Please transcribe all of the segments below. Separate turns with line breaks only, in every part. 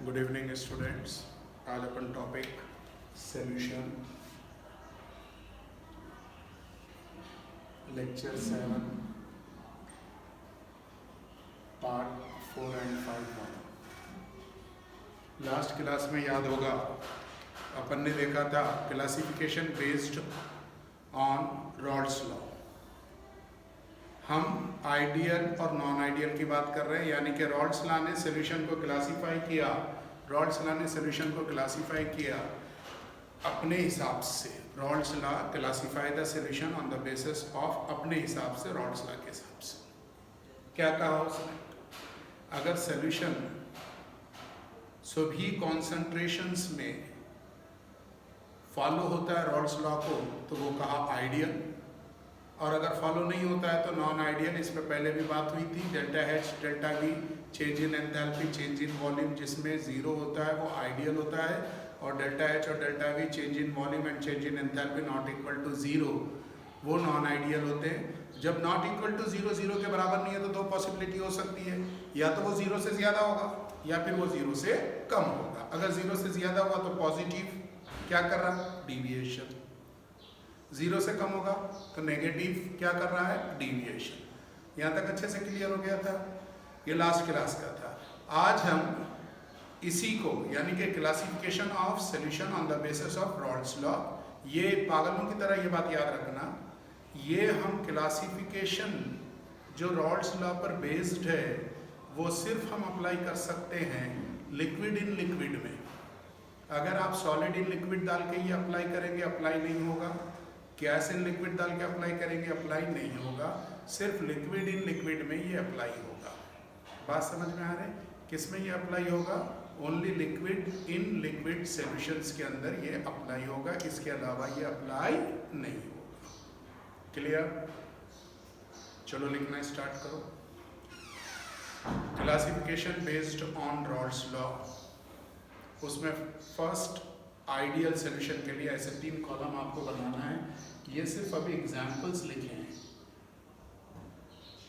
Good evening students. आज अपन topic solution lecture 7 part 4 and 5 last class में याद होगा अपन ने देखा था classification based on Raoult's law. हम आइडियल और नॉन आइडियल की बात कर रहे हैं, यानी कि रॉल्स लॉ ने सॉल्यूशन को क्लासीफाई किया। रॉल्स लॉ ने सॉल्यूशन को क्लासीफाई किया अपने हिसाब से। Raoult's law classify the solution on the basis of अपने हिसाब से, रॉल्स लॉ के हिसाब से। क्या कहा उसने? अगर सॉल्यूशन सभी कॉन्सेंट्रेशंस में फॉलो होता है रॉल्स लॉ को तो वो कहा आइडियल, और अगर फॉलो नहीं होता है तो नॉन आइडियल। इस पर पहले भी बात हुई थी। Delta H delta V change in enthalpy change in volume जिसमें जीरो होता है वो आइडियल होता है, और डेल्टा एच और delta V change in volume and change in enthalpy not equal to zero वो नॉन आइडियल होते हैं। जब not equal to zero zero के बराबर नहीं है तो दो पॉसिबिलिटी हो सकती है, या तो वो जीरो से ज्यादा होगा या फिर वो जीरो से कम होगा। अगर जीरो से ज्यादा हुआ तो पॉजिटिव क्या कर रहा है? डेविएशन। जीरो से कम होगा तो नेगेटिव क्या कर रहा है? डेविएशन। यहाँ तक अच्छे से क्लियर हो गया था। ये लास्ट क्लास का था। आज हम इसी को यानी कि classification of solution on the basis of Raoult's law, ये पागलों की तरह ये बात याद रखना, ये हम क्लासिफिकेशन जो रॉल्स लॉ पर बेस्ड है वो सिर्फ हम अप्लाई कर सकते हैं लिक्विड इन लिक्विड में। अगर आप सॉलिड इन लिक्विड डाल के ये अप्लाई करेंगे अप्लाई नहीं होगा, गैस इन लिक्विड डाल के अप्लाई करेंगे अप्लाई नहीं होगा, सिर्फ लिक्विड इन लिक्विड में ये अप्लाई होगा। बात समझ में आ रही? किस में ये अप्लाई होगा? Only liquid in liquid solutions के अंदर ये अप्लाई होगा, इसके अलावा ये अप्लाई नहीं होगा। क्लियर? चलो लिखना स्टार्ट करो। Classification based on Raoult's law, उसमें फर्स्ट आइडियल सॉल्यूशन के लिए ऐसे 3 कॉलम आपको बनाना है। ये सिर्फ अभी एग्जाम्पल्स लिखे हैं,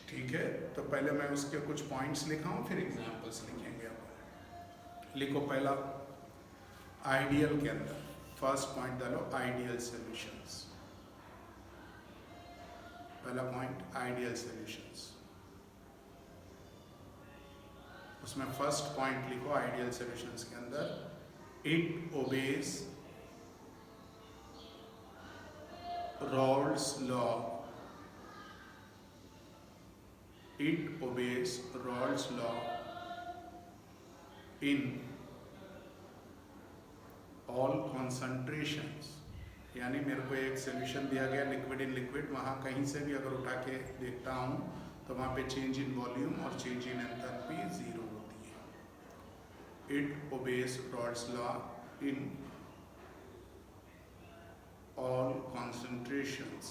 ठीक है? तो पहले मैं उसके कुछ पॉइंट्स लिखा हूँ फिर एग्जाम्पल्स लिखेंगे अपन। लिखो पहला आइडियल के अंदर फर्स्ट पॉइंट डालो आइडियल सॉल्यूशंस। पहला पॉइंट आइडियल सॉल्यूशंस, उसमें फर्स्ट पॉइंट लिखो आइडियल सॉल्यूशंस के अंदर it obeys Rawls law. It obeys Rawls law in all concentrations. यानी मेरे को एक सॉल्यूशन दिया गया लिक्विड इन लिक्विड, वहाँ कहीं से भी अगर उठा के देखता हूँ तो वहाँ पे चेंज इन वॉल्यूम और चेंज इन एंथैल्पी जीरो होती है। It obeys Rawls law in all concentrations.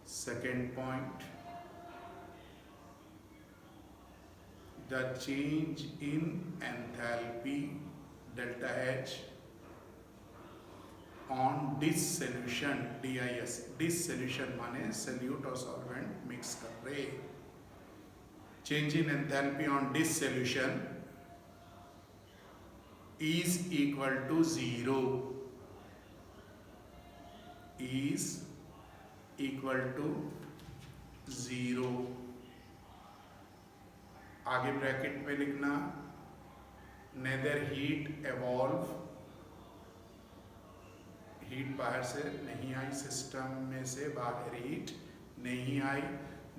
Second point, the change in enthalpy delta H on dissolution, DIS, dissolution माने solute और solvent mix कर रहे। Change in enthalpy on dissolution is equal to 0, is equal to 0। आगे bracket में लिखना nether heat evolve, heat बाहर से नहीं आई, सिस्टम में से बाहर हीट नहीं आई,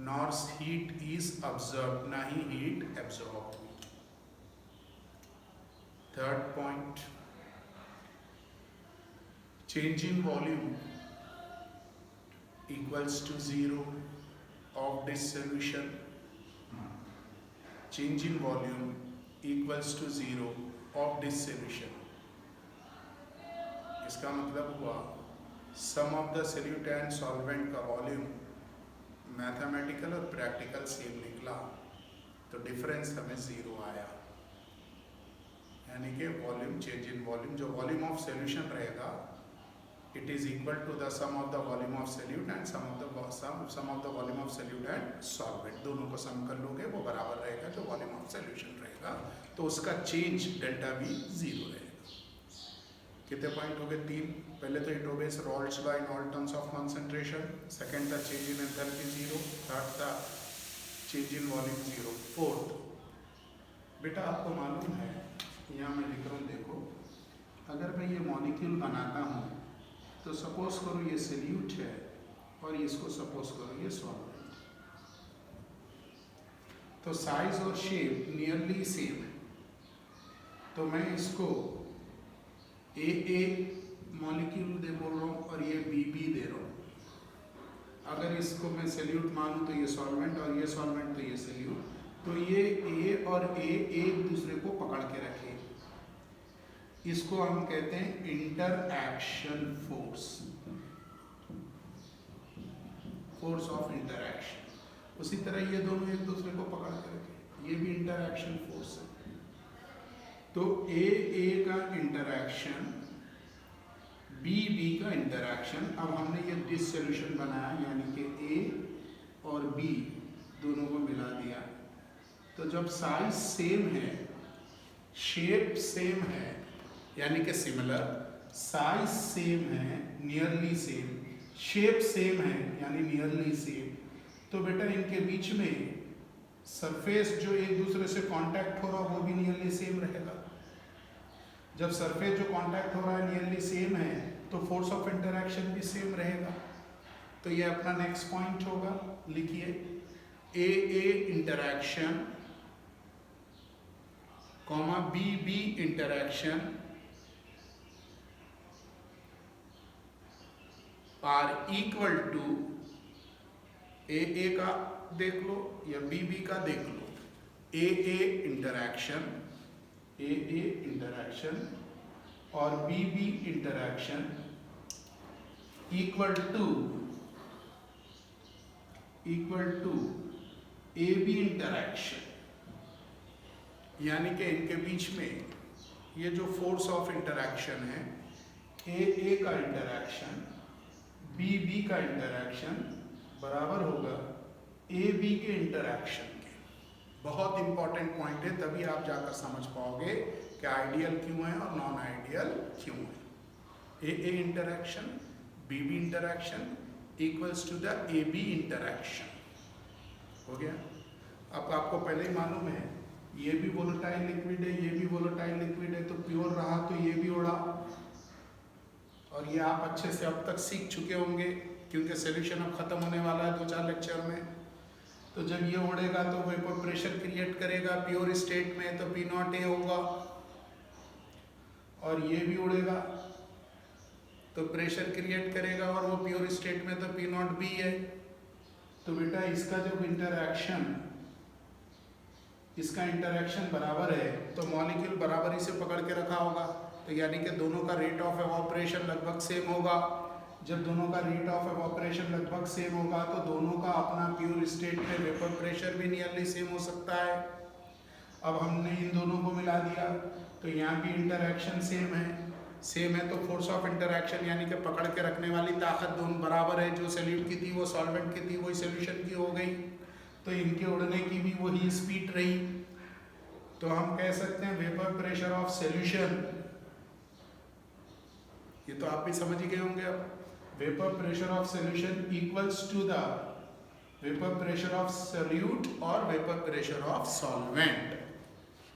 नॉर हीट इज ऑब्जर्व, ना ही हीट एब्जॉर्ब हुई। Third point, change in volume equals to 0 of this solution. Change in volume equals to 0 of this solution. इसका मतलब हुआ sum of the solute and solvent का volume mathematical और practical same निकला, तो difference हमें 0 आया। यानी कि वॉल्यूम चेंज इन वॉल्यूम, जो वॉल्यूम ऑफ सॉल्यूशन रहेगा it is equal to the sum of the volume of solute and sum of the volume of solute and solvent. दोनों को सम कर लोगे वो बराबर रहेगा जो वॉल्यूम ऑफ सोल्यूशन रहेगा, तो उसका चेंज डेल्टा V 0 रहेगा। कितने पॉइंट हो गए? 3। पहले तो it obeys Raoult's law in all terms of concentration, second था चेंज इन एंथैल्पी 0, थर्ड था चेंज इन वॉल्यूम 0, फोर्थ बेटा आपको मालूम है, यहाँ मैं लिख रहा हूँ, देखो अगर मैं ये मॉलिक्यूल बनाता हूँ तो सपोज करो ये सोल्यूट है और इसको सपोज करो ये सॉल्वेंट, तो साइज और शेप नियरली सेम है, तो मैं इसको ए मॉलिक्यूल दे बोल रहा हूँ और ये बी दे रहा हूँ। अगर इसको मैं सोल्यूट मानूँ तो ये सॉल्वेंट और ये सॉल्वेंट तो ये सोल्यूट, तो ये ए और ए एक दूसरे को पकड़ के रखे, इसको हम कहते हैं interaction force, force of interaction. उसी तरह ये दोनों एक दूसरे को पकड़ के रखे, ये भी इंटरएक्शन फोर्स है। तो ए का इंटरएक्शन, बी का इंटरएक्शन। अब हमने ये डिस सॉल्यूशन बनाया, यानी कि ए और बी दोनों को मिला दिया, तो जब साइज सेम है, शेप सेम है, यानी कि सिमिलर, साइज सेम है नियरली सेम, शेप सेम है यानी नियरली सेम, तो बेटा इनके बीच में सरफेस जो एक दूसरे से कांटेक्ट हो रहा वो भी नियरली सेम रहेगा। जब सरफेस जो कांटेक्ट हो रहा है नियरली सेम है तो फोर्स ऑफ इंटरएक्शन भी सेम रहेगा। तो ये अपना नेक्स्ट पॉइंट होगा, लिखिए A interaction comma B interaction are equal to A का देख लो या बी का देख लो, ए इंटरैक्शन और B interaction equal to A B interaction, यानी कि इनके बीच में ये जो फोर्स ऑफ इंटरैक्शन है, ए का इंटरैक्शन बी का इंटरैक्शन बराबर होगा ए बी के इंटरैक्शन के। बहुत इंपॉर्टेंट पॉइंट है, तभी आप जाकर समझ पाओगे कि आइडियल क्यों है और नॉन आइडियल क्यों है। A interaction B interaction equals to the A B interaction, हो गया। अब आपको पहले ही मालूम है ये भी वोलेटाइल लिक्विड है, ये भी वोलेटाइल लिक्विड है, तो प्योर रहा तो ये भी उड़ा, और ये आप अच्छे से अब तक सीख चुके होंगे क्योंकि सॉल्यूशन अब खत्म होने वाला है 2-4 लेक्चर में। तो जब ये उड़ेगा तो वेपर प्रेशर क्रिएट करेगा प्योर स्टेट में, तो P0 A होगा, और ये भी उड़ेगा तो प्रेशर क्रिएट करेगा और वो प्योर स्टेट में तो P0 B है। तो बेटा इसका जब इसका इंटरैक्शन बराबर है तो मॉलिक्यूल बराबरी से पकड़ के रखा होगा, तो यानी कि दोनों का रेट ऑफ एवोपरेशन लगभग सेम होगा। जब दोनों का रेट ऑफ एवोपरेशन लगभग सेम होगा तो दोनों का अपना प्योर स्टेट में वेपर प्रेशर भी नियरली सेम हो सकता है। अब हमने इन दोनों को मिला दिया तो यहाँ भी इंटरैक्शन सेम है तो फोर्स ऑफ इंटरैक्शन यानी कि पकड़ के रखने वाली ताकत दोनों बराबर है, जो सोल्यूट की थी वो सॉल्वेंट की थी वही सोल्यूशन की हो गई, तो इनके उड़ने की भी वही स्पीड रही। तो हम कह सकते हैं वेपर प्रेशर ऑफ सॉल्यूशन, ये तो आप भी समझ ही गए होंगे अब, vapour pressure of solution equals to the vapour pressure of solute और vapour pressure of solvent.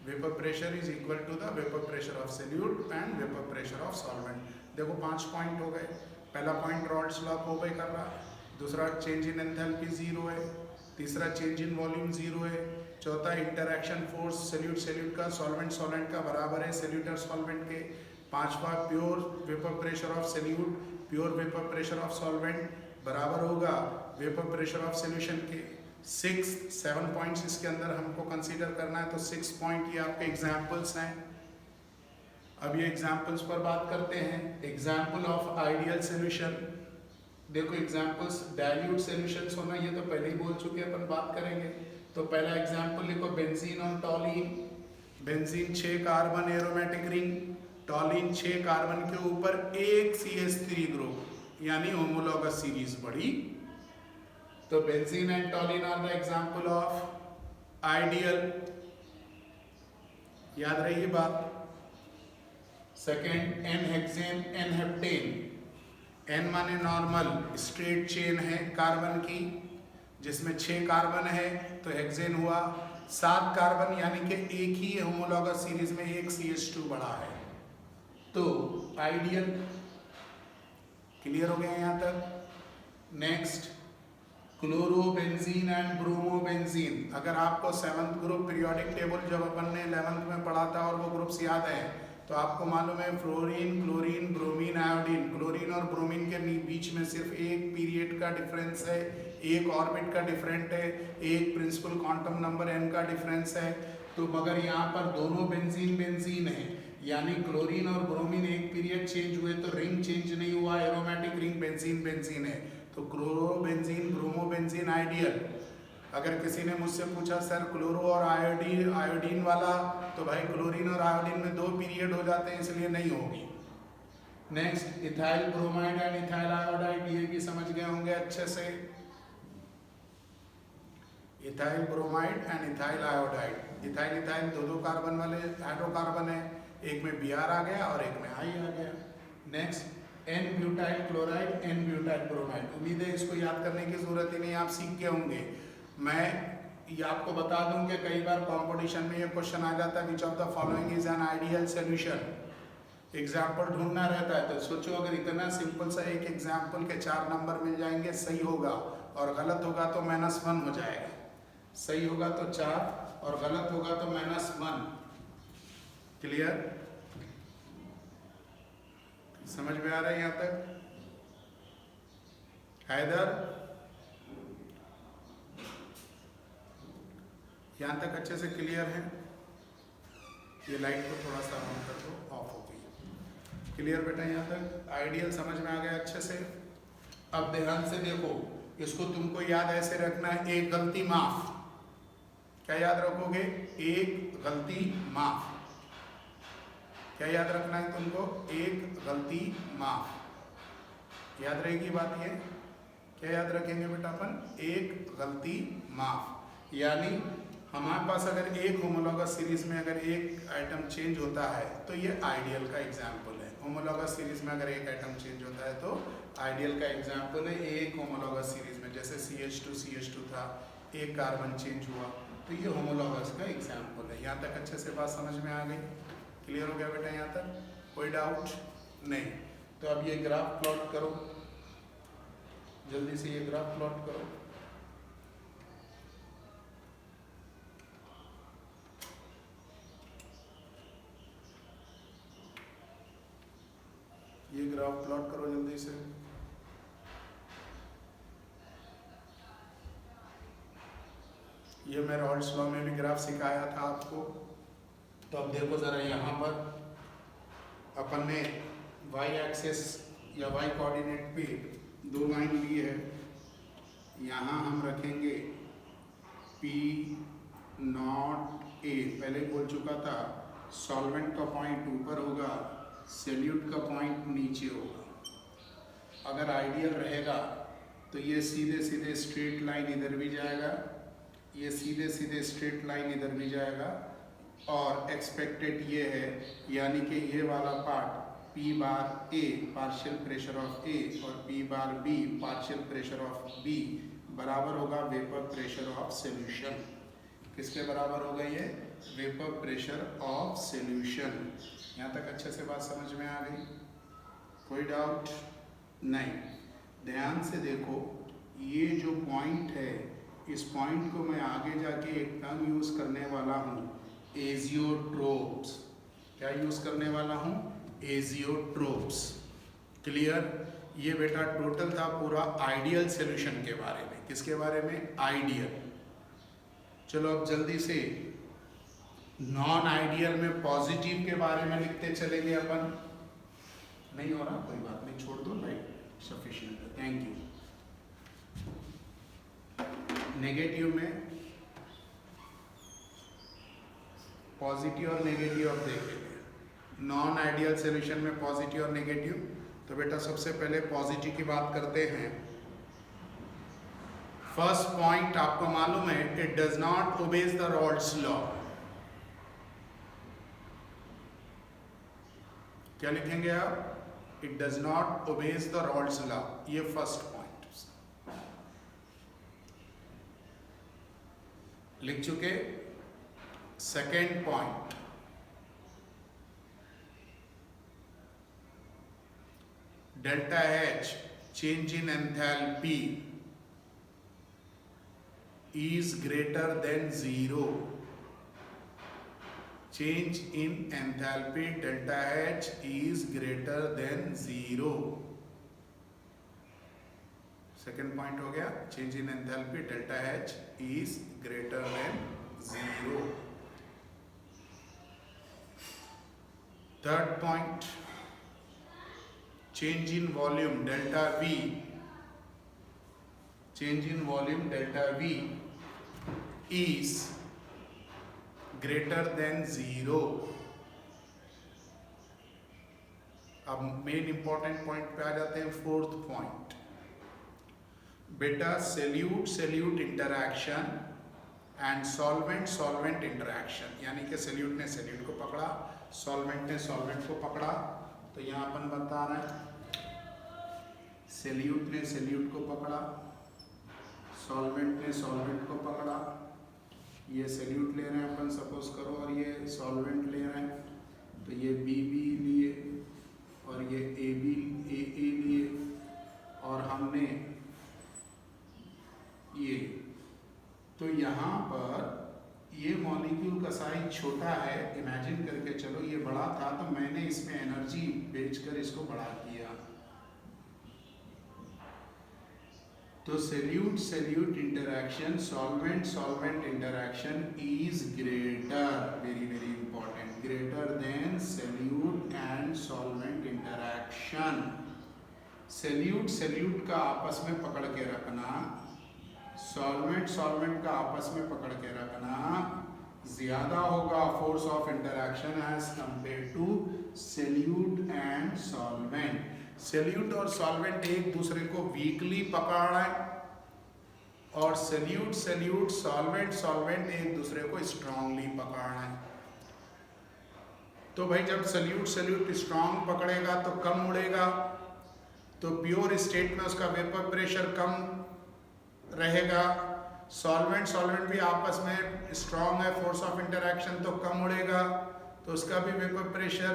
Vapour pressure is equal to the vapour pressure of solute and vapour pressure of solvent. देखो 5 पॉइंट हो गए। पहला point Rawls law को ओबे कर रहा है, दूसरा चेंज इन एंथैल्पी 0 है, तीसरा चेंज इन वॉल्यूम 0 है, चौथा इंटरैक्शन फोर्स सोल्यूट का सॉल्वेंट का बराबर है सोल्यूट और सॉल्वेंट के, पांचवा pure vapour pressure of solute pure vapour pressure of solvent बराबर होगा वेपर प्रेशर ऑफ सॉल्यूशन के। 7 पॉइंट्स इसके अंदर हमको कंसीडर करना है, तो 6 पॉइंट ये आपके एग्जाम्पल्स हैं। अब ये एग्जाम्पल्स पर बात करते हैं। एग्जाम्पल ऑफ आइडियल सोल्यूशन, देखो एग्जाम्पल्स डाइल्यूट सॉल्यूशंस होना ये तो पहले ही बोल चुके हैं, अपन बात करेंगे। तो पहला एग्जाम्पल लिखो बेंजीन और toluene. Benzene 6 carbon aromatic ring, toluene 6 carbon के ऊपर एक CH3 ग्रुप, यानी होमोलॉगस सीरीज बढ़ी। तो benzene and toluene are the example of ideal, याद रही बात। Second, n hexane n heptane. N माने नॉर्मल स्ट्रेट चेन है कार्बन की, जिसमें 6 कार्बन है, तो हेक्सेन हुआ 7 कार्बन, यानी कि एक ही होमोलॉगस सीरीज में एक CH2 बढ़ा है, तो आइडियल। क्लियर हो गया यहाँ तक। Next, chlorobenzene and bromobenzene. अगर आपको 7th ग्रुप पीरियोडिक टेबल जब अपन ने 11th में पढ़ा था और वो ग्रुप्स याद है, तो आपको मालूम है fluorine, chlorine, bromine, iodine. Chlorine और ब्रोमीन के बीच में सिर्फ एक पीरियड का डिफरेंस है, एक ऑर्बिट का डिफरेंट है, एक प्रिंसिपल क्वांटम नंबर n का डिफरेंस है। तो मगर यहाँ पर दोनों बेंजीन बेंजीन है, यानी क्लोरीन और ब्रोमीन एक पीरियड चेंज हुए तो रिंग चेंज नहीं हुआ, एरोमेटिक रिंग बेंजीन बेंजीन है। तो क्लोरोबेंजीन ब्रोमोबेंजीन आइडियल। अगर किसी ने मुझसे पूछा सर क्लोरो और आयोडीन वाला, तो भाई क्लोरीन और आयोडीन में 2 पीरियड हो जाते हैं, इसलिए नहीं होगी। Next, ethyl bromide and ethyl iodide, ये भी समझ गए होंगे अच्छे से। Ethyl bromide and ethyl iodide. Ethyl ethyl 2 carbon वाले हाइड्रोकार्बन है, एक में Br आ गया और एक में I आ गया। Next, n butyl chloride n butyl bromide. उम्मीद है इसको याद करने की जरूरत ही नहीं, आप सीख गए होंगे। मैं ये आपको बता दूं कि कई बार कंपटीशन में ये क्वेश्चन आ जाता है, which of the following is an ideal solution. Example ढूंढना रहता है, तो सोचो अगर इतना सिंपल सा एक एग्जाम्पल के 4 नंबर मिल जाएंगे, सही होगा और गलत होगा तो -1 हो जाएगा। सही होगा तो 4 और गलत होगा तो -1। क्लियर, समझ में आ रहा है यहाँ तक? हैदर, यहाँ तक अच्छे से क्लियर है? ये लाइट को थोड़ा सा ऑन कर दो, ऑफ हो गई। क्लियर बेटा, यहाँ तक आइडियल समझ में आ गया अच्छे से? अब ध्यान से देखो, इसको तुमको याद ऐसे रखना है, एक गलती माफ। क्या याद रखोगे? एक गलती माफ। क्या याद रखना है तुमको? एक गलती माफ। याद रहेगी बात ये? क्या याद रखेंगे बेटा अपन? एक गलती माफ। यानी हमारे पास अगर एक होमोलॉगस सीरीज में अगर एक आइटम चेंज होता है तो ये आइडियल का एग्जाम्पल है। होमोलॉगस सीरीज में अगर एक आइटम चेंज होता है तो आइडियल का एग्जाम्पल है। एक होमोलॉगस सीरीज में जैसे CH2 था, एक कार्बन चेंज हुआ, तो ये होमोलॉगस का एग्जाम्पल है। यहाँ तक अच्छे से बात समझ में आ गई? क्लियर हो गया बेटा यहाँ तक? कोई डाउट नहीं? तो अब ये ग्राफ प्लॉट करो, जल्दी से ये ग्राफ प्लॉट करो। ये ग्राफ प्लॉट करो जल्दी से। ये मैं रॉल्स लॉ में भी ग्राफ सिखाया था आपको। तो अब देखो जरा, यहाँ पर अपन ने y एक्सेस या y कोऑर्डिनेट पे 2 लाइन ली है। यहाँ हम रखेंगे P0 A, पहले बोल चुका था, सॉल्वेंट का पॉइंट ऊपर होगा, सॉल्यूट का पॉइंट नीचे होगा। अगर आइडियल रहेगा तो ये सीधे सीधे स्ट्रेट लाइन इधर भी जाएगा, ये सीधे सीधे स्ट्रेट लाइन इधर भी जाएगा, और एक्सपेक्टेड ये है, यानी कि ये वाला part P bar A partial pressure of A और P bar B partial pressure of B बराबर होगा वेपर प्रेशर ऑफ सॉल्यूशन। किसके बराबर होगा ये? Vapour pressure of solution. यहाँ तक अच्छे से बात समझ में आ गई? कोई डाउट नहीं? ध्यान से देखो, ये जो पॉइंट है, इस पॉइंट को मैं आगे जाके एक टर्म यूज करने वाला हूँ, एजियोट्रोप्स। क्या यूज करने वाला हूँ? एजियोट्रोप्स। क्लियर? ये बेटा टोटल था पूरा आइडियल सॉल्यूशन के बारे में। किसके बारे में? आइडियल। चलो अब जल्दी से नॉन आइडियल में पॉजिटिव के बारे में लिखते चलेंगे अपन। नहीं हो रहा? कोई बात नहीं, छोड़ दो, लाइट सफिशिएंट है। Thank you. नेगेटिव में पॉजिटिव और नेगेटिव अब देखेंगे। नॉन आइडियल सॉल्यूशन में पॉजिटिव और नेगेटिव। तो बेटा सबसे पहले पॉजिटिव की बात करते हैं। फर्स्ट पॉइंट आपको मालूम है, it does not obeys the Rawls law. क्या लिखेंगे आप? It does not obeys the Rawls law. ये फर्स्ट पॉइंट लिख चुके। Second point, delta H change in enthalpy is greater than 0. Change in enthalpy delta H is greater than 0. Second point हो गया, change in enthalpy delta H is greater than 0. Third point, change in volume delta V, change in volume delta V is greater than 0. अब main important point पे आ जाते हैं। Fourth point, बेटा solute interaction and solvent interaction, यानी कि solute ने solute को पकड़ा, सॉल्वेंट ने सॉल्वेंट को पकड़ा। तो यहाँ अपन बता रहे हैं सॉल्यूट ने सॉल्यूट को पकड़ा, सॉल्वेंट ने सॉल्वेंट को पकड़ा। ये सॉल्यूट ले रहे हैं अपन सपोज करो, और ये सॉल्वेंट ले रहे हैं। तो ये बी लिए और ये ए लिए, और हमने ये, तो यहाँ पर ये मॉलिक्यूल का साइज छोटा है, इमेजिन करके चलो ये बड़ा था, तो मैंने इसमें एनर्जी बेचकर इसको बड़ा किया। तो solute interaction, solvent interaction is greater, very important, greater than solute and solvent interaction. Solute का आपस में पकड़ के रखना, सॉल्वेंट का आपस में पकड़ के रखना ज्यादा होगा force of interaction as compare to solute and solvent. Solute और सॉल्वेंट एक दूसरे को वीकली पकड़ रहे हैं, और सॉल्यूट सॉल्वेंट एक दूसरे को स्ट्रांगली पकड़ रहे हैं। तो भाई जब सॉल्यूट स्ट्रांग पकड़ेगा तो कम उड़ेगा, तो प्योर स्टेट में उसका वेपर प्रेशर कम रहेगा। सॉल्वेंट भी आपस में स्ट्रांग है, फोर्स ऑफ इंटरैक्शन तो कम उड़ेगा, तो उसका भी वेपर प्रेशर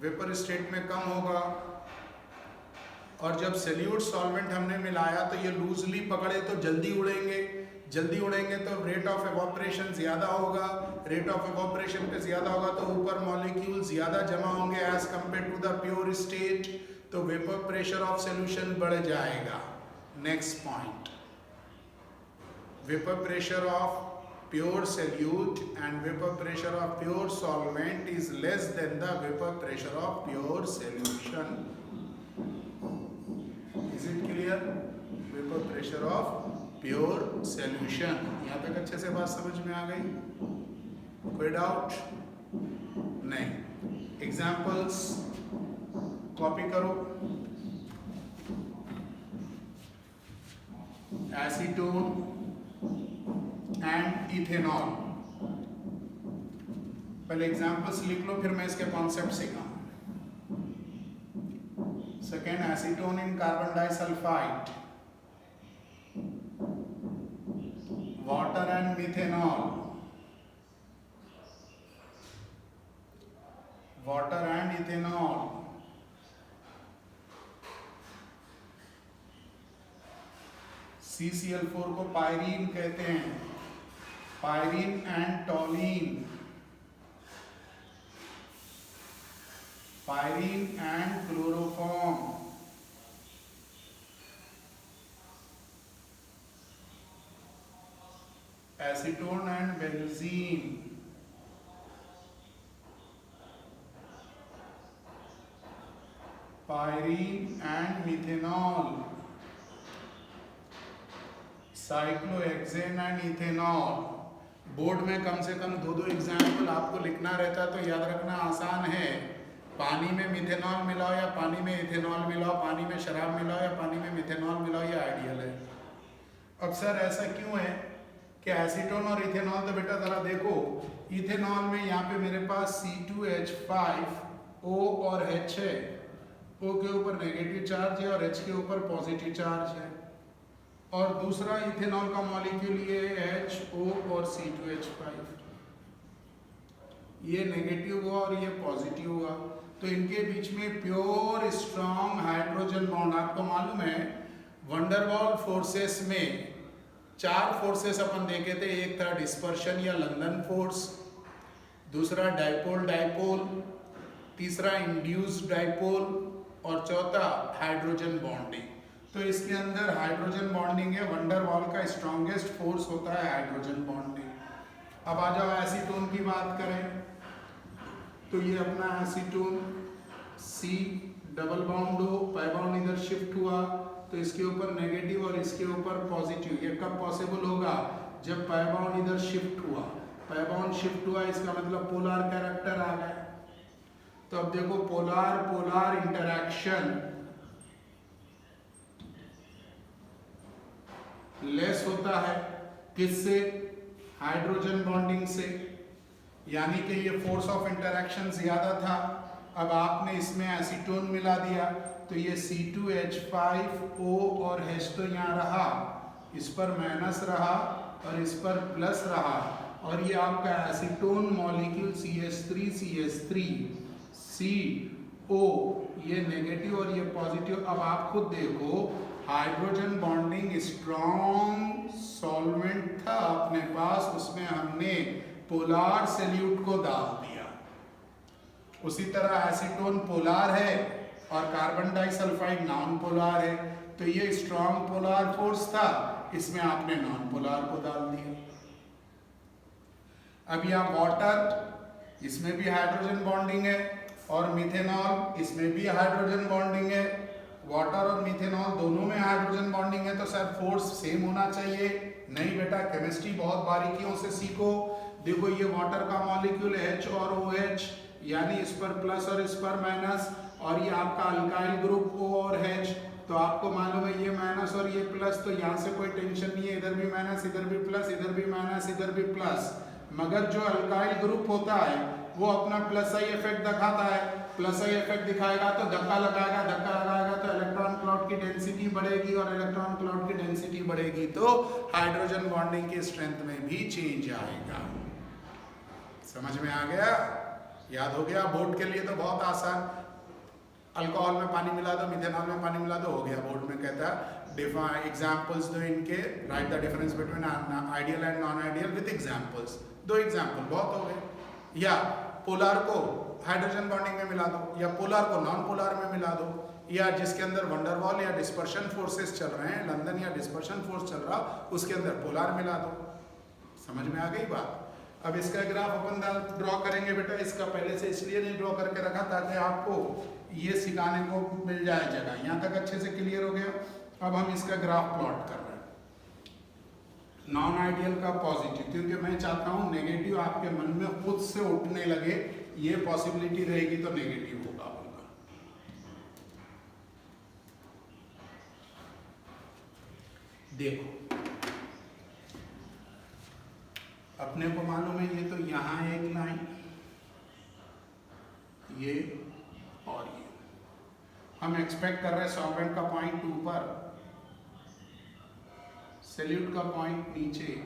वेपर स्टेट में कम होगा। और जब सॉल्यूट सॉल्वेंट हमने मिलाया तो ये लूजली पकड़े तो जल्दी उड़ेंगे तो रेट ऑफ एवोपरेशन ज्यादा होगा, रेट ऑफ एवोपरेशन पे ज्यादा होगा तो ऊपर मॉलिक्यूल ज्यादा जमा होंगे as compare to the pure state, तो वेपर प्रेशर ऑफ सॉल्यूशन बढ़ जाएगा। Next point, vapour pressure of pure solute and vapor pressure of pure solvent is less than the vapor pressure of pure solution. Is it clear? Vapor pressure of pure solution. यहाँ तक अच्छे से बात समझ में आ गई? कोई डाउट नहीं? एग्जाम्पल्स कॉपी करो। एसीटोन एंड इथेनॉल, पहले एग्जांपल्स लिख लो फिर मैं इसके कॉन्सेप्ट सिखाऊं। Second, acetone in carbon disulphide, water and methanol, water and ethanol, CCl4 को पायरीन कहते हैं, pyrene and toluene, pyrene and chloroform, acetone and benzene, pyrene and methanol, cyclohexane and ethanol, board में कम से कम 2-2 एग्जाम्पल आपको लिखना रहता है, तो याद रखना आसान है। पानी में मिथेनॉल मिलाओ या पानी में इथेनॉल मिलाओ, पानी में शराब मिलाओ या पानी में मिथेनॉल मिलाओ, ये आइडियल है। अब सर ऐसा क्यों है कि एसीटोन और इथेनॉल, तो बेटा जरा देखो, इथेनॉल में यहाँ पे मेरे पास C2H5O और H है, O के ऊपर नेगेटिव चार्ज है और H के ऊपर पॉजिटिव चार्ज है, और दूसरा इथेनॉल का मॉलिक्यूल ये HO और C2H5, ये नेगेटिव हुआ और ये पॉजिटिव हुआ, तो इनके बीच में प्योर स्ट्रॉन्ग हाइड्रोजन बॉन्ड। आपको मालूम है वंडरवॉल फोर्सेस में 4 फोर्सेस अपन देखे थे, एक था डिस्पर्शन या लंदन फोर्स, दूसरा डाइपोल डाइपोल, तीसरा इंड्यूस्ड डाइपोल और चौथा हाइड्रोजन बॉन्डिंग। तो इसके अंदर हाइड्रोजन बॉन्डिंग है, वंडरवॉल का स्ट्रॉन्गेस्ट फोर्स होता है हाइड्रोजन बॉन्डिंग। अब आ जाओ एसीटोन की बात करें, तो ये अपना एसीटोन C डबल बॉन्ड हो, पाई बॉन्ड इधर शिफ्ट हुआ तो इसके ऊपर नेगेटिव और इसके ऊपर पॉजिटिव। ये कब पॉसिबल होगा? जब पाई बॉन्ड इधर शिफ्ट हुआ। पाई बॉन्ड शिफ्ट हुआ इसका मतलब पोलर कैरेक्टर आ गया। तो अब देखो पोलर पोलर इंटरैक्शन लेस होता है किससे? हाइड्रोजन बॉन्डिंग से, यानी कि ये फोर्स ऑफ इंटरैक्शन ज्यादा था। अब आपने इसमें एसीटोन मिला दिया तो ये C2H5O और H तो यहाँ रहा, इस पर माइनस रहा और इस पर प्लस रहा, और ये आपका एसीटोन मॉलिक्यूल CH3 CO, ये नेगेटिव और ये पॉजिटिव। अब आप खुद देखो हाइड्रोजन बॉन्डिंग स्ट्रॉन्ग सॉल्वेंट था अपने पास, उसमें हमने पोलर सॉल्यूट को डाल दिया। उसी तरह एसीटोन पोलर है और कार्बन डाइसल्फाइड नॉन पोलर है, तो ये स्ट्रॉन्ग पोलर फोर्स था, इसमें आपने नॉन पोलर को डाल दिया। अब यहाँ वाटर, इसमें भी हाइड्रोजन बॉन्डिंग है, और मिथेनॉल, इसमें भी हाइड्रोजन बॉन्डिंग है। वाटर और मिथेनॉल दोनों में हाइड्रोजन बॉन्डिंग है, तो सर फोर्स सेम होना चाहिए। नहीं बेटा, केमिस्ट्री बहुत बारीकियों से सीखो। देखो ये वाटर का मॉलिक्यूल H और OH, यानी इस पर प्लस और इस पर माइनस, और ये आपका अल्काइल ग्रुप O और H, तो आपको मालूम है ये माइनस और ये प्लस, तो यहाँ से कोई टेंशन नहीं है, इधर भी माइनस इधर भी प्लस, इधर भी माइनस इधर भी प्लस। मगर जो अल्काइल ग्रुप होता है वो अपना प्लस आई इफेक्ट दिखाता है, प्लस आई इफेक्ट दिखाएगा तो धक्का लगाएगा तो इलेक्ट्रॉन क्लाउड की डेंसिटी बढ़ेगी, और इलेक्ट्रॉन क्लाउड की डेंसिटी बढ़ेगी तो हाइड्रोजन बॉन्डिंग की स्ट्रेंथ में भी चेंज आएगा। समझ में आ गया? याद हो गया? बोर्ड के लिए तो बहुत आसान, अल्कोहल में पानी मिला दो, मिथेनॉल में पानी मिला दो, हो गया। बोर्ड में कहता है एग्जाम्पल्स दो इनके, right the difference between ideal and non ideal with examples. 2 example बहुत हो गए। या पोलर को हाइड्रोजन बॉन्डिंग में मिला दो, या पोलर को नॉन पोलर में मिला दो, या जिसके अंदर वंडरवॉल या डिस्पर्शन फोर्सेस चल रहे हैं, लंदन या डिस्पर्शन फोर्स चल रहा, उसके अंदर पोलर मिला दो। समझ में आ गई बात? अब इसका ग्राफ अपन ड्रॉ करेंगे बेटा। इसका पहले से इसलिए नहीं ड्रॉ करके रखा ताकि आपको ये सिखाने को मिल जाए जगह। यहाँ तक अच्छे से क्लियर हो गया? अब हम इसका ग्राफ प्लॉट कर रहे हैं। नॉन आइडियल का पॉजिटिव, क्योंकि मैं चाहता हूँ नेगेटिव आपके मन में खुद से उठने लगे, ये पॉसिबिलिटी रहेगी तो नेगेटिव होगा। देखो अपने को मालूम है ये तो यहाँ एक लाइन, ये और ये हम एक्सपेक्ट कर रहे हैं सॉल्वेंट का पॉइंट ऊपर, सॉल्यूट का पॉइंट नीचे,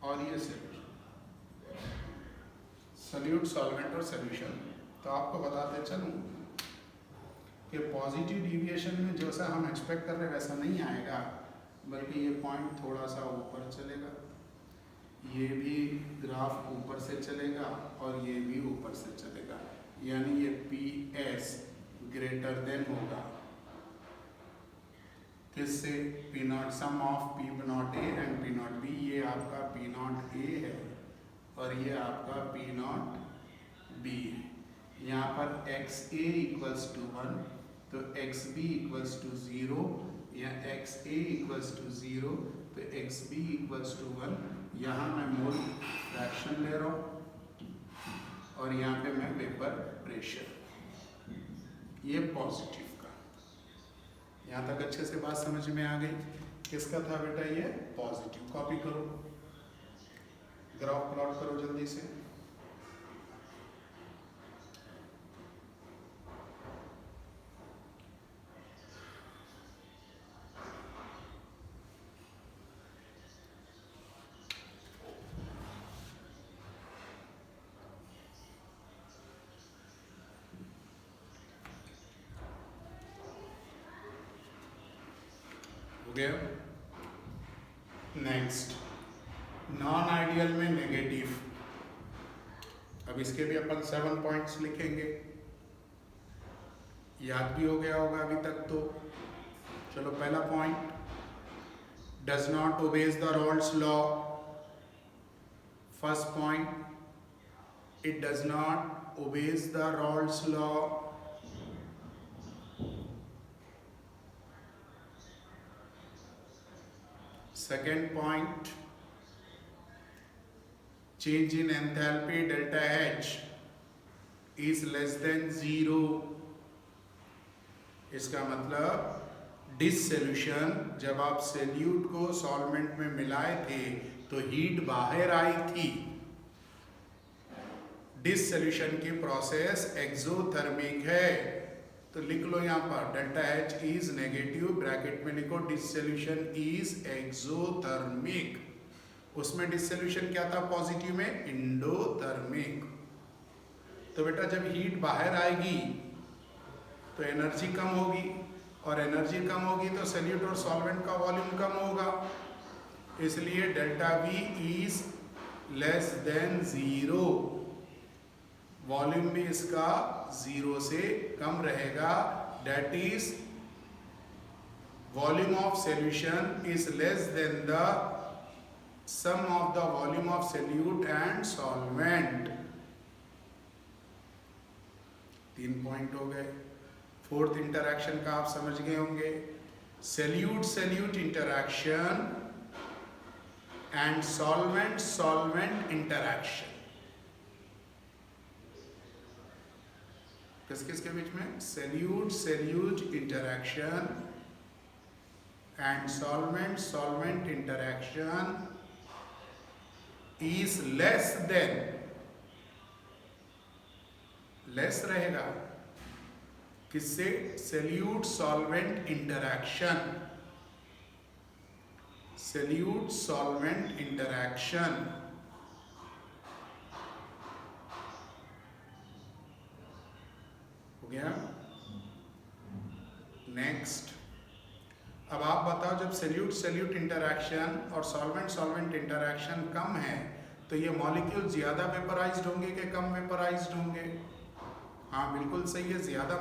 और ये सॉल्यूट सॉल्वेंट और सॉल्यूशन। तो आपको बताते चलूं कि पॉजिटिव डिविएशन में जैसा हम एक्सपेक्ट कर रहे हैं वैसा नहीं आएगा, बल्कि ये पॉइंट थोड़ा सा ऊपर चलेगा, ये भी ग्राफ ऊपर से चलेगा और ये भी ऊपर से चलेगा, यानी ये PS ग्रेटर देन होगा किससे? P0 sum of P0 A and P0 B। ये आपका P0 A है और ये आपका P0 B है। यहाँ पर XA इक्वल्स टू 1 तो XB इक्वल्स टू 0 या XA इक्वल्स टू 0 तो तो XB इक्वल्स टू 1, यहाँ मैं मोल फ्रैक्शन ले रहा हूँ और यहाँ पे मैं वेपर प्रेशर, ये पॉजिटिव का। यहाँ तक अच्छे से बात समझ में आ गई? किसका था बेटा ये? पॉजिटिव। कॉपी करो, ग्राफ प्लॉट करो जल्दी से। नेक्स्ट, नॉन आइडियल में नेगेटिव। अब इसके भी अपन 7 पॉइंट्स लिखेंगे। याद भी हो गया होगा अभी तक तो। चलो, पहला point, does not obeys the Rawls law. First point, it does not obeys the Rawls law. Second point, change in enthalpy delta H is less than 0. इसका मतलब डिसोल्यूशन, जब आप सॉल्यूट को सॉल्वेंट में मिलाए थे तो हीट बाहर आई थी। डिसोल्यूशन की प्रोसेस एक्सोथर्मिक है, तो लिख लो यहाँ पर delta H is negative, bracket में लिखो डिसोल्यूशन इज एक्सोथर्मिक। उसमें डिसोल्यूशन क्या था पॉजिटिव में? इंडोथर्मिक। तो बेटा जब हीट बाहर आएगी तो एनर्जी कम होगी, और एनर्जी कम होगी तो सॉल्यूट और सॉल्वेंट का वॉल्यूम कम होगा, इसलिए delta V is less than 0। Volume भी इसका 0 से कम रहेगा, that is volume of solution is less than the sum of the volume of solute and solvent. 3 point हो गए। फोर्थ इंटरैक्शन का आप समझ गए होंगे, solute solute interaction and solvent solvent interaction. किस किस के बीच में? Solute solute interaction and solvent solvent interaction is less than, less रहेगा किससे? Solute solvent interaction, solute solvent interaction. गया। नेक्स्ट, अब आप बताओ जब सॉल्यूट सॉल्यूट इंटरैक्शन और सॉल्वेंट सॉल्वेंट इंटरैक्शन कम है तो ये मॉलिक्यूल ज्यादा वेपराइज्ड होंगे कि कम वेपराइज्ड होंगे? हाँ बिल्कुल सही है, ज्यादा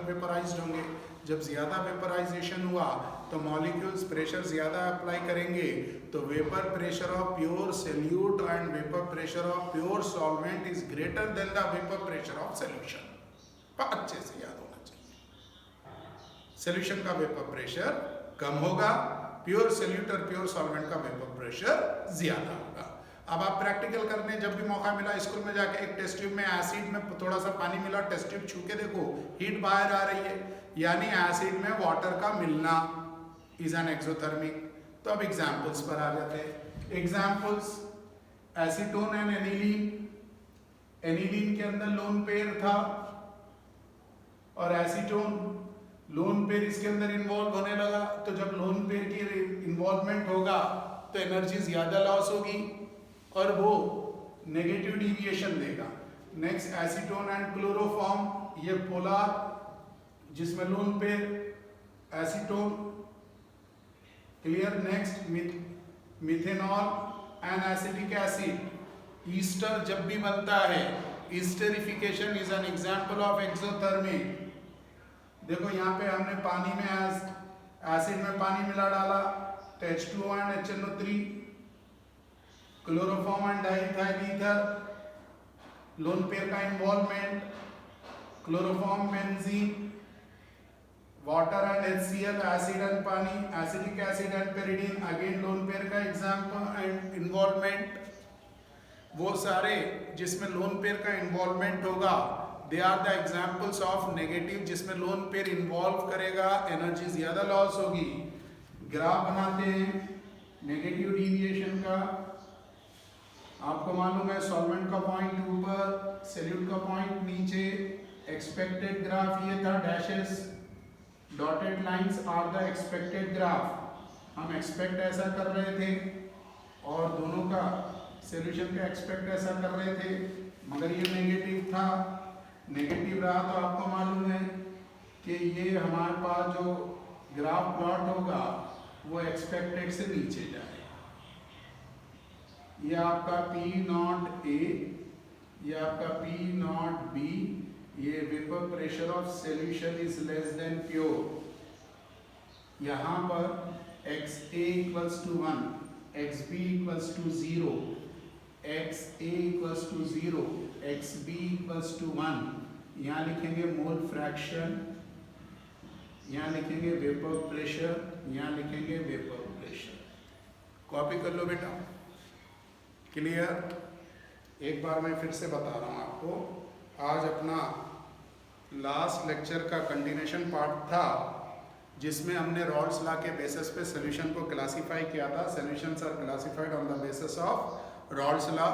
वेपराइज्ड होंगे। जब ज्यादा वेपराइजेशन हुआ तो मॉलिक्यूल्स प्रेशर ज्यादा अप्लाई करेंगे, तो vapour pressure of pure solute and vapour pressure of pure solvent is greater than the vapour pressure of solution. अच्छे से याद होना चाहिए। सॉल्यूशन का वेपर प्रेशर कम होगा, प्योर सॉल्यूट और प्योर सॉल्वेंट का वेपर प्रेशर ज्यादा होगा। अब आप प्रैक्टिकल करने जब भी मौका मिला स्कूल में जाके एक टेस्ट ट्यूब में एसिड में थोड़ा सा पानी मिला, टेस्ट ट्यूब छू के देखो, हीट बाहर आ रही है, यानी एसिड में वाटर का मिलना इज एन एक्सोथर्मिक। तो अब एग्जांपल्स पर आ जाते हैं। Examples, acetone and aniline. Aniline के अंदर लोन पेयर था और एसीटोन, लोन पेयर इसके अंदर इन्वॉल्व होने लगा, तो जब लोन पेयर की इन्वॉल्वमेंट होगा तो एनर्जी ज्यादा लॉस होगी और वो नेगेटिव डिविएशन देगा। नेक्स्ट, एसीटोन एंड क्लोरोफॉर्म, ये पोलार जिसमें lone pair acetone, clear. Next, methanol and acetic acid. Ester जब भी बनता है, esterification is an example of exothermic. देखो यहाँ पे हमने पानी में एसिड में पानी मिला डाला तो H2O and HNO3, chloroform and diethyl ether, lone pair का involvement, chloroform benzene, water and HCl, acid and पानी, acidic acid and pyridine, again lone pair का एग्जाम्पल एंड इन्वॉल्वमेंट। वो सारे जिसमें लोन पेयर का इन्वॉल्वमेंट होगा they are the examples of negative, जिसमें lone pair involve करेगा एनर्जी ज्यादा लॉस होगी। ग्राफ बनाते हैं नेगेटिव डिविएशन का। आपको मालूम है सॉल्वेंट का पॉइंट ऊपर, सॉल्यूट का पॉइंट नीचे। एक्सपेक्टेड ग्राफ ये था, dashes dotted lines are the expected graph. हम एक्सपेक्ट ऐसा कर रहे थे और दोनों का सॉल्यूशन का एक्सपेक्ट ऐसा कर रहे थे, मगर ये नेगेटिव था। नेगेटिव रहा तो आपको मालूम है कि ये हमारे पास जो ग्राफ प्लॉट होगा वो एक्सपेक्टेड से नीचे जाएगा। ये आपका P नॉट A, ये आपका P नॉट B, ये vapour pressure of solution is less than pure. यहाँ पर XA equals to 1, XB equals to 0, XA equals to 0, XB equals to 1। यहाँ लिखेंगे मोल फ्रैक्शन, यहाँ लिखेंगे वेपर प्रेशर, यहाँ लिखेंगे वेपर प्रेशर। कॉपी कर लो बेटा। क्लियर? एक बार मैं फिर से बता रहा हूँ आपको, आज अपना लास्ट लेक्चर का कंटिन्यूशन पार्ट था जिसमें हमने रॉल्स लॉ के बेसिस पे सॉल्यूशन को क्लासिफाई किया था। Solutions are classified on the basis of Raoult's law.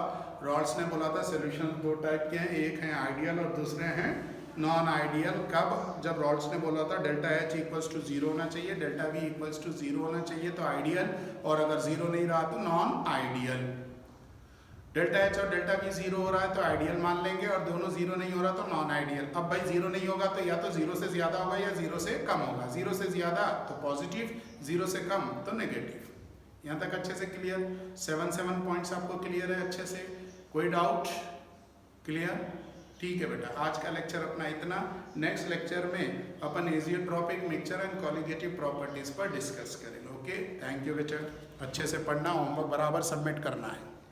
Raoult's ने बोला था सॉल्यूशन दो टाइप के हैं, एक है आइडियल और दूसरे हैं नॉन आइडियल। कब? जब रॉल्स ने बोला था डेल्टा H इक्वल्स टू 0 होना चाहिए, डेल्टा V इक्वल्स टू 0 होना चाहिए तो आइडियल, और अगर 0 नहीं रहा तो नॉन आइडियल। डेल्टा H और डेल्टा V 0 हो रहा है तो आइडियल मान लेंगे, और दोनों 0 नहीं हो रहा तो नॉन आइडियल। अब भाई 0 नहीं होगा तो या तो 0 से ज़्यादा होगा या 0 से कम होगा। 0 से ज़्यादा तो पॉजिटिव, 0 से कम तो नेगेटिव। यहाँ तक अच्छे से क्लियर? 7 पॉइंट्स आपको क्लियर है अच्छे से? कोई डाउट? क्लियर? ठीक है बेटा, आज का लेक्चर अपना इतना। नेक्स्ट लेक्चर में अपन azeotropic mixture and colligative properties पर डिस्कस करेंगे। ओके, थैंक यू बेटा। अच्छे से पढ़ना, होमवर्क बराबर सबमिट करना है।